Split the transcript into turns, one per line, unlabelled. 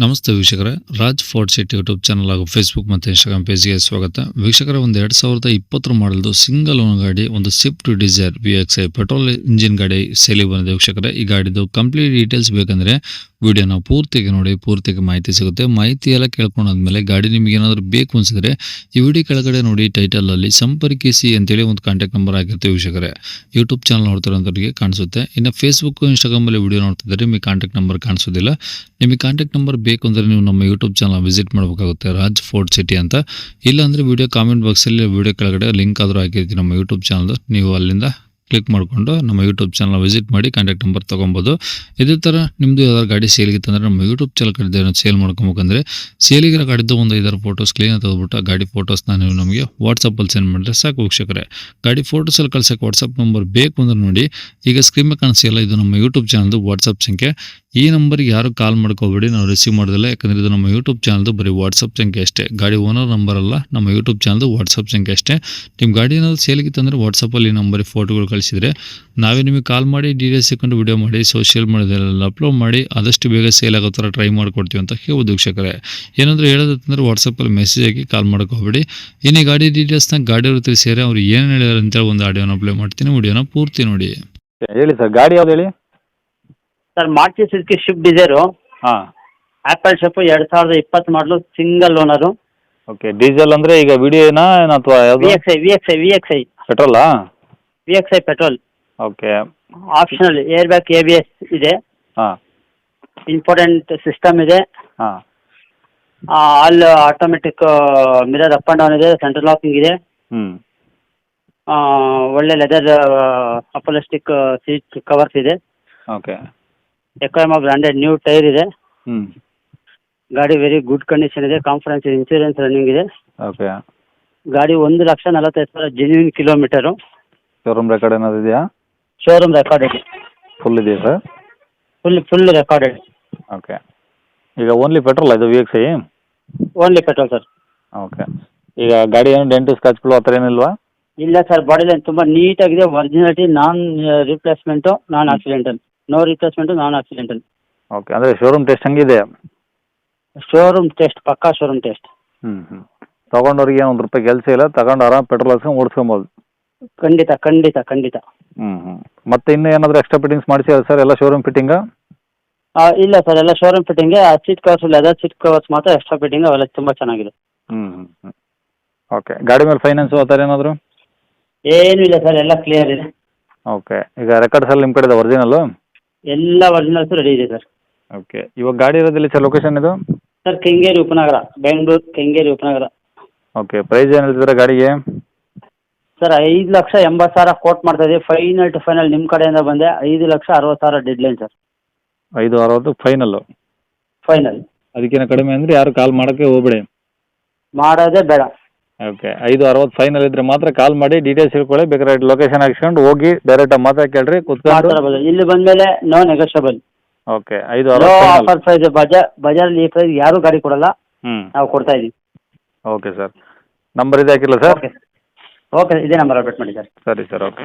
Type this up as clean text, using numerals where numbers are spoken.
ನಮಸ್ತೆ ವೀಕ್ಷಕರೇ, Raj fort city YouTube channel ಹಾಗೂ ಫೇಸ್ಬುಕ್ ಮತ್ತು ಇನ್ಸ್ಟಾಗ್ರಾಮ್ ಪೇಜ್ಗೆ ಸ್ವಾಗತ. ವೀಕ್ಷಕರೇ, ಒಂದು 2020 ಮಾಡಲ್ದು ಸಿಂಗಲ್ ಓನ್ ಗಾಡಿ, ಒಂದು Swift Dzire VXI petrol engine ಗಾಡಿ ಸೇಲಿ ಬಂದಿದೆ. ವೀಕ್ಷಕರೇ, ಈ ಗಾಡಿದು ಕಂಪ್ಲೀಟ್ ಡೀಟೇಲ್ಸ್ ಬೇಕಂದರೆ ವಿಡಿಯೋನ ಪೂರ್ತಿಗೆ ನೋಡಿ, ಪೂರ್ತಿಗೆ ಮಾಹಿತಿ ಸಿಗುತ್ತೆ. ಮಾಹಿತಿ ಎಲ್ಲ ಕೇಳ್ಕೊಂಡಾದ್ಮೇಲೆ ಗಾಡಿ ನಿಮಗೆ ಏನಾದರೂ ಬೇಕು ಅನಿಸಿದ್ರೆ ಈ ವಿಡಿಯೋ ಕೆಳಗಡೆ ನೋಡಿ ಟೈಟಲಲ್ಲಿ ಸಂಪರ್ಕಿಸಿ ಅಂತೇಳಿ ಒಂದು ಕಾಂಟ್ಯಾಕ್ಟ್ ನಂಬರ್ ಆಗಿರ್ತೀವಿ. ವೀಕ್ಷಕರೇ, ಯೂಟ್ಯೂಬ್ ಚಾನಲ್ ನೋಡ್ತಿರೋಂಥವ್ರಿಗೆ ಕಾಣಿಸುತ್ತೆ. ಇನ್ನು ಫೇಸ್ಬುಕ್ ಇನ್ಸ್ಟಾಗ್ರಾಮಲ್ಲಿ ವಿಡಿಯೋ ನೋಡ್ತಿದ್ದಾರೆ, ನಿಮಗೆ ಕಾಂಟ್ಯಾಕ್ಟ್ ನಂಬರ್ ಕಾಣಿಸೋದಿಲ್ಲ. ನಿಮಗೆ ಕಾಂಟ್ಯಾಕ್ಟ್ ನಂಬರ್ ಬೇಕು ಅಂದರೆ ನೀವು ನಮ್ಮ ಯೂಟ್ಯೂಬ್ ಚಾನಲ್ ವಿಸಿಟ್ ಮಾಡಬೇಕಾಗುತ್ತೆ, ರಾಜ್ ಫೋರ್ಟ್ ಸಿಟಿ ಅಂತ. ಇಲ್ಲಾಂದರೆ ವಿಡಿಯೋ ಕಾಮೆಂಟ್ ಬಾಕ್ಸಲ್ಲಿ ವಿಡಿಯೋ ಕೆಳಗಡೆ ಲಿಂಕ್ ಆದರೂ ಹಾಕಿರ್ತೀವಿ ನಮ್ಮ ಯೂಟ್ಯೂಬ್ ಚಾನಲ್ದು, ನೀವು ಅಲ್ಲಿಂದ ಕ್ಲಿಕ್ ಮಾಡಿಕೊಂಡು ನಮ್ಮ ಯೂಟ್ಯೂಬ್ ಚಾನಲ್ ವಿಸಿಟ್ ಮಾಡಿ ಕಾಂಟ್ಯಾಕ್ಟ್ ನಂಬರ್ ತೊಗೊಬೋದು. ಇದೇ ಥರ ನಿಮ್ಮದು ಯಾವ್ದಾದ್ರು ಗಾಡಿ ಸೇಲಿಗಿತ್ತು ಅಂದರೆ ನಮ್ಮ ಯೂಟ್ಯೂಬ್ ಚಾನಲ್ ಕಡೆ ಸೇಲ್ ಮಾಡ್ಕೊಬೇಕಂದ್ರೆ ಸೇಲಿಗಿರೋ ಗಾಡಿದ್ದು ಒಂದು 5 ಫೋಟೋಸ್ ಕ್ಲೀನ್ ತೆಗೆದುಬಿಟ್ಟು ಆ ಗಾಡಿ ಫೋಟೋಸ್ನ ನೀವು ನಮಗೆ ವಾಟ್ಸಪ್ಪಲ್ಲಿ ಸೆಂಡ್ ಮಾಡಿದ್ರೆ ಸಾಕು. ವೀಕ್ಷಕರೇ, ಗಾಡಿ ಫೋಟೋಸಲ್ಲಿ ಕಳ್ಸೋಕ್ಕೆ ವಾಟ್ಸಪ್ ನಂಬರ್ ಬೇಕು ಅಂದ್ರೆ ನೋಡಿ, ಈಗ ಸ್ಕ್ರೀನ್ ಮೇಲೆ ಕಾಣಿಸಿಲ್ಲ, ಇದು ನಮ್ಮ ಯೂಟ್ಯೂಬ್ ಚಾನಲ್ದು ವಾಟ್ಸಪ್ ಸಂಖ್ಯೆ. ಈ ನಂಬರ್ಗೆ ಯಾರು ಕಾಲ್ ಮಾಡ್ಕೋಬೇಡಿ, ನಾವು ರಿಸೀವ್ ಮಾಡೋದಿಲ್ಲ. ಯಾಕಂದರೆ ಇದು ನಮ್ಮ ಯೂಟ್ಯೂಬ್ ಚಾನಲ್ದು ಬರೀ ವಾಟ್ಸಪ್ ಸಂಖ್ಯೆ ಅಷ್ಟೇ, ಗಾಡಿ ಓನರ್ ನಂಬರ್ ಅಲ್ಲ, ನಮ್ಮ ಯೂಟ್ಯೂಬ್ ಚಾನಲ್ದು ವಾಟ್ಸಪ್ ಸಂಖ್ಯೆ ಅಷ್ಟೇ. ನಿಮ್ಮ ಗಾಡಿ ಏನಾದರೂ ಸೇಲಿಗಿತ್ತು ಅಂದರೆ ವಾಟ್ಸಪ್ಪಲ್ಲಿ ಈ ನಂಬರಿಗೆ ಫೋಟೋಗಳು ಕಳಿಸಿದರೆ ನಾವೇ ನಿಮಗೆ ಕಾಲ್ ಮಾಡಿ ಡೀಟೇಲ್ಸ್ ಸಿಕ್ಕೊಂಡು ವಿಡಿಯೋ ಮಾಡಿ ಸೋಷಿಯಲ್ ಮೀಡಿಯಾದಲ್ಲೆಲ್ಲ ಅಪ್ಲೋಡ್ ಮಾಡಿ ಆದಷ್ಟು ಬೇಗ ಸೇಲ್ ಆಗೋ ಥರ ಟ್ರೈ ಮಾಡಿಕೊಡ್ತೀವಿ ಅಂತ ಹೇಳ್ಬೋದು. ವೀಕ್ಷಕರೇ, ಏನಾದರೂ ಹೇಳೋದಂದ್ರೆ ವಾಟ್ಸಪ್ಪಲ್ಲಿ ಮೆಸೇಜ್ ಹಾಕಿ ಕಾಲ್ ಮಾಡೋಕೋಬೇಡಿ. ಇನ್ನು ಗಾಡಿ ಡೀಟೇಲ್ಸ್ನ ಗಾಡಿಯವರು ತಿಳಿಸಿದರೆ ಅವ್ರು ಏನು ಹೇಳಿದಾರೆ ಅಂತೇಳಿ ಒಂದು ಆಡಿಯೋನ ಅಪ್ಲೈ ಮಾಡ್ತೀನಿ, ವಿಡಿಯೋನ ಪೂರ್ತಿ ನೋಡಿ.
ಹೇಳಿ ಸರ್, ಗಾಡಿ ಯಾವ್ದು ಹೇಳಿ
sir? Maruti Suzuki Swift Dzire,
ಹಾಂ.
ಆ್ಯಪಲ್ ಶೇಪು, 2020 ಮಾಡಲು, ಸಿಂಗಲ್ ಓನರು.
ಓಕೆ, ಡೀಸೆಲ್ ಅಂದರೆ ಈಗ ವಿಡಿಯೋನಾ ಅಥವಾ ಯಾವುದು?
VXI
ಪೆಟ್ರೋಲಾ?
VXI petrol.
Okay.
Optional air bag ABS ಇದೆ,
ಹಾಂ
ಇಂಪಾರ್ಟೆಂಟ್ ಸಿಸ್ಟಮ್ ಇದೆ,
ಹಾಂ
all automatic mirror up and down ಇದೆ, ಸೆಂಟ್ರಲ್ ಲಾಕಿಂಗ್ ಇದೆ,
ಹ್ಞೂ
ಒಳ್ಳೆ ಲೆದರ್ ಅಪೋಲಿಸ್ಟಿಕ್ ಸೀಟ್ ಕವರ್ಸ್ ಇದೆ,
ಓಕೆ.
ಎಕೋಯಮಾ ಬ್ರಾಂಡೆಡ್ ನ್ಯೂ ಟೈರ್ ಇದೆ.
ಹ್ಞೂ
ಗಾಡಿ ವೆರಿ ಗುಡ್ ಕಂಡೀಷನ್ ಇದೆ, ಕಾನ್ಫರೆನ್ಸ್ ಇನ್ಸೂರೆನ್ಸ್ ರನ್ನಿಂಗ್ ಇದೆ.
ಓಕೆ.
ಗಾಡಿ 1,45,000 ಜೆನ್ಯೂನ್ ಕಿಲೋಮೀಟರು.
ಶೋರೂಮ್ ರೆಕಾರ್ಡ್ ಏನಾದ್ರು ಇದೆಯಾ?
ಶೋರೂಮ್ ರೆಕಾರ್ಡೆಡ್
ಫುಲ್ ಇದೆಯಾ ಸರ್?
Full recorded.
ಓಕೆ. ಈಗ ಓನ್ಲಿ ಪೆಟ್ರೋಲ್ ಇದು VXI?
Only petrol sir.
Okay. ಈಗ ಗಾಡಿ ಏನು ಡೆಂಟು ಸ್ಕ್ರಾಚ್ಗಳು ಆ ಥರ ಏನಿಲ್ವಾ?
ಇಲ್ಲ ಸರ್, ಬಾಡಿ ಲೈನ್ ತುಂಬ ನೀಟಾಗಿದೆ, originality, non replacement, non accidental, no replacement, non accidental.
Okay, ಅಂದರೆ ಶೋರೂಮ್ ಟೆಸ್ಟ್ ಹಂಗಿದೆ?
ಶೋರೂಮ್ ಟೆಸ್ಟ್, ಪಕ್ಕಾ ಶೋರೂಮ್ ಟೆಸ್ಟ್.
ತೊಗೊಂಡವ್ರಿಗೆ ಏನು ₹1 ಕೆಲಸ ಇಲ್ಲ, ತಗೊಂಡು ಆರಾಮ್ ಪೆಟ್ರೋಲ್ ಹಾಕ್ಸ್ಕೊಂಡು ಓಡಿಸ್ಕೊಬೋದು.
ಖಂಡಿತ.
ಮತ್ತೆ ಇನ್ನೂ ಏನಾದರೂ ಎಕ್ಸ್ಟ್ರಾ ಫಿಟ್ಟಿಂಗ್ಸ್ ಮಾಡಿಸಿಲ್ಲ ಸರ್? ಎಲ್ಲ ಶೋರೂಮ್ ಫಿಟ್ಟಿಂಗಾ?
ಇಲ್ಲ ಸರ್, ಎಲ್ಲ ಶೋರೂಮ್ ಫಿಟ್ಟಿಂಗೆ. Seat covers, leather seat covers ಮಾತ್ರ ಎಕ್ಸ್ಟ್ರಾ ಫಿಟ್ಟಿಂಗ್, ಅವೆಲ್ಲ ತುಂಬ ಚೆನ್ನಾಗಿದೆ.
ಓಕೆ. ಗಾಡಿ ಮೇಲೆ ಫೈನಾನ್ಸು ಆ ಥರ ಏನಾದರೂ?
ಏನೂ ಇಲ್ಲ ಸರ್, ಎಲ್ಲ ಕ್ಲಿಯರ್ ಇದೆ.
ಓಕೆ. ಈಗ ರೆಕಾರ್ಡ್ಸ್ ಎಲ್ಲ ನಿಮ್ಮ ಕಡೆ ಇದೆ ಒರಿಜಿನಲ್ಲು?
ಎಲ್ಲ ಒರಿಜಿನಲ್ಸು ರೆಡಿ ಇದೆ ಸರ್.
ಓಕೆ. ಇವಾಗ ಗಾಡಿ ಇರೋದಿಲ್ಲ ಸರ್, ಲೊಕೇಶನ್ ಇದು?
ಸರ್, ಕೆಂಗೇರಿ ಉಪನಗರ, ಬೆಂಗಳೂರು ಕೆಂಗೇರಿ ಉಪನಗರ.
ಓಕೆ. ಪ್ರೈಸ್ ಏನು ಹೇಳ್ತಿದ್ದೀರಾ ಗಾಡಿಗೆ?
ಸರ್, 5,80,000 ಕೋಟ್ ಮಾಡ್ತಾ ಇದ್ದೀವಿ. ಫೈನಲ್ ಟು ಫೈನಲ್ ನಿಮ್ಮ ಕಡೆಯಿಂದ ಬಂದೆ 5,60,000 ಡೆಡ್ಲೈನ್ ಸರ್.
5,60 ಫೈನಲ್ಲು?
ಫೈನಲ್.
ಅದಕ್ಕಿಂತ ಕಡಿಮೆ ಅಂದರೆ ಯಾರು ಕಾಲ್ ಮಾಡೋಕ್ಕೆ ಹೋಗ್ಬೇಡಿ.
ಮಾಡೋದೇ ಬೇಡ.
ಓಕೆ. 5,60 ಫೈನಲ್ ಇದ್ದರೆ ಮಾತ್ರ ಕಾಲ್ ಮಾಡಿ ಡೀಟೇಲ್ಸ್ ತಿಳ್ಕೊಳ್ಳಿ. ಬೇಕಾದ್ರೆ ಲೊಕೇಶನ್ ಹಾಕ್ಸ್ಕೊಂಡು ಹೋಗಿ ಡೈರೆಕ್ಟಾಗಿ ಮಾತಾಡಿ ಕೂತ್ಕೊಂಡು.
ಮಾತಾಡಬಹುದು. ಇಲ್ಲಿ ಬಂದಮೇಲೆ no negotiable.
Okay.
No
5,60
offer price. ಬಜಾರಲ್ಲಿ ಈ ಪ್ರೈಸ್ ಯಾರೂ ಗಾಡಿ ಕೊಡಲ್ಲ, ನಾವು ಕೊಡ್ತಾ ಇದ್ದೀವಿ.
Okay sir. ನಂಬರ್ ಇದೆ ಹಾಕಿಲ್ಲ ಸರ್?
ಓಕೆ, ಇದೇ ನಂಬರ್ ಅಪ್ಡೇಟ್ ಮಾಡಿ ಸರ್.
ಸರಿ ಸರ್, ಓಕೆ.